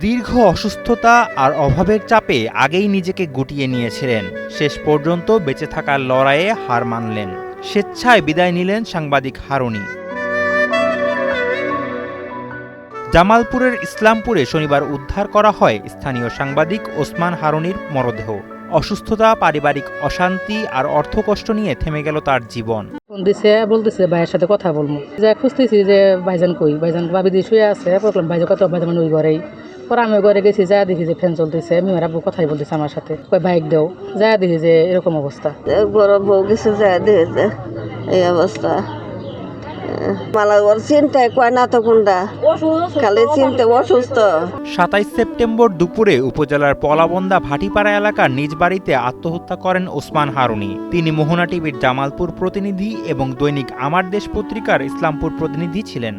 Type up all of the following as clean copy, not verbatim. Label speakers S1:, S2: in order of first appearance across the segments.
S1: দীর্ঘ অসুস্থতা আর অভাবের চাপে আগেই নিজেকে গুটিয়ে নিয়েছিলেন। শেষ পর্যন্ত বেঁচে থাকার লড়াইয়ে হার মানলেন। স্বেচ্ছায় বিদায় নিলেন সাংবাদিক হারুনী। জামালপুরের ইসলামপুরে শনিবার উদ্ধার করা হয় স্থানীয় সাংবাদিক ওসমান হারুনীর মরদেহ। অসুস্থতা, পারিবারিক অশান্তি আর অর্থকষ্ট নিয়ে থেমে গেল তার জীবন।
S2: বলতেছে ভাইয়ের সাথে কথা বলবো, যে খুঁজতেছি যে ভাইজান কই, ভাইজান ভাবি দিয়ে শুয়ে আছে। বললাম ভাইজান কত, ভাইজান ওই ঘরেই। পরে আমি ঘরে গেছি, যা দেখি যে ফ্যান চলতেছে। আমি ওরা কথাই বলতেছে আমার সাথে, কই বাইক দেও। যা দেখি যে এরকম অবস্থা।
S3: বড় বউ গেছে, যা দেখেছে এই অবস্থা। মালা ওর চিন্তায় কয় না তো কোনটা, খালি চিন্তা অসুস্থ।
S1: ২৭ সেপ্টেম্বর দুপুরে উপজেলার পলাবন্দা ভাটিপাড়া এলাকার নিজ বাড়িতে আত্মহত্যা করেন ওসমান হারুনী। তিনি মোহনা টিভির জামালপুর প্রতিনিধি এবং দৈনিক আমার দেশ পত্রিকার ইসলামপুর প্রতিনিধি ছিলেন।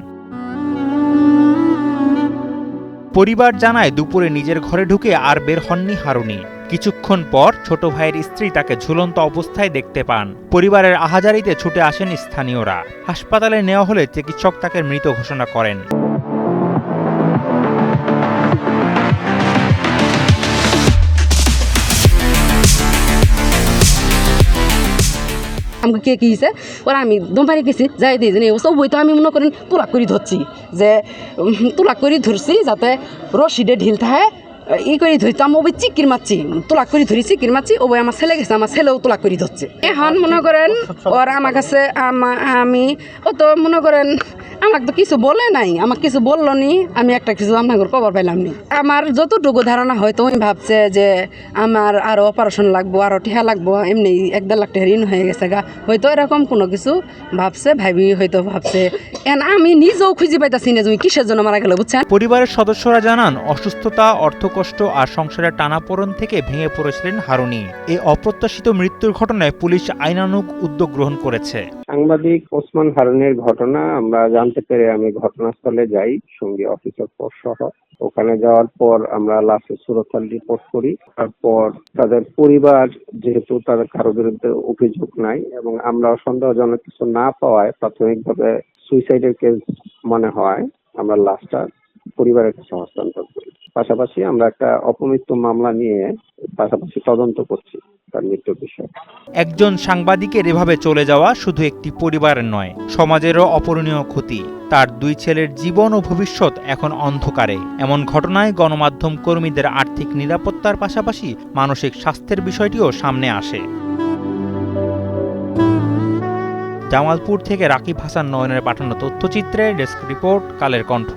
S1: পরিবার জানায় দুপুরে নিজের ঘরে ঢুকে আর বের হননি হারুনী। কিছুক্ষণ পর ছোট ভাইয়ের স্ত্রী তাকে ঝুলন্ত অবস্থায় দেখতে পান। পরিবারের আহাজারিতে ছুটে আসেন স্থানীয়রা। হাসপাতালে নেওয়া হলে চিকিৎসক তাকে মৃত ঘোষণা করেন।
S2: আমাকে কে কি হয়েছে ওরা, আমি দম পানি গেছি, যাই দিই সব বই তো আমি মনে করেন তুলাক করে ধরছি, যে তুলাক করে ধরছি যাতে রশিদে ঢিল থাকে করে ধরতাম। ও বই চিকির মারছি, তোলাক করে ধরি চিকির মারছি। ও বই আমার ছেলে গেছে, আমার ছেলেও তোলাক করে ধরছে। এখন মনে করেন ওর আমার কাছে আমি ও তো মনে করেন আমাকে তো কিছু বলে নাই, আমাকে কিছু বললো নি। আমি একটা কিছু আপনার খবর পাইলাম নি। আমার যতটুকু ধারণা হয়তো উনি ভাবছে যে আমার আরও অপারেশন লাগবো, আরও টিহা লাগবো, এমনি ১-১.৫ লাখ টাকা ঋণ হয়ে গেছে গা, হয়তো এরকম কোনো কিছু ভাবছে, ভাবি হয়তো ভাবছে। আমি নিজেও খুঁজে পাইতাছি না তুমি কিসের জন্য মারা গেল, বুঝছেন।
S1: পরিবারের সদস্যরা জানান অসুস্থতা, অর্থকষ্ট আর সংসারের টানাপোড়েন থেকে ভেঙে পড়েছিলেন হারুনী। এই অপ্রত্যাশিত মৃত্যুর ঘটনায় পুলিশ আইনানুগ উদ্যোগ গ্রহণ করেছে।
S4: সাংবাদিক ওসমান হারুনীর ঘটনা আমরা জানতে পেরে আমি ঘটনাস্থলে যাই সঙ্গে অফিসার ফোর্স সহ। ওখানে যাওয়ার পর আমরা লাশের সুরতহাল রিপোর্ট করি। তারপর তাদের পরিবার, যেহেতু তাদের কারো বিরুদ্ধে অভিযোগ নাই এবং আমরা সন্দেহজনক কিছু না পাওয়ায় প্রাথমিকভাবে সুইসাইডের কেস মনে হয়, আমরা লাশটা পরিবারের কাছে হস্তান্তর করি। পাশাপাশি আমরা একটা অপমৃত্যু মামলা নিয়ে পাশাপাশি তদন্ত করছি তার মৃত্যুর বিষয়ে।
S1: একজন সাংবাদিকের এভাবে চলে যাওয়া শুধু একটি পরিবারের নয়, সমাজেরও অপূরণীয় ক্ষতি। তার 2 ছেলের জীবন ও ভবিষ্যৎ এখন অন্ধকারে। এমন ঘটনায় গণমাধ্যম কর্মীদের আর্থিক নিরাপত্তার পাশাপাশি মানসিক স্বাস্থ্যের বিষয়টিও সামনে আসে। জামালপুর থেকে রাকিব হাসান নয়নের পাঠানো তথ্যচিত্রে ডেস্ক রিপোর্ট, কালের কণ্ঠ।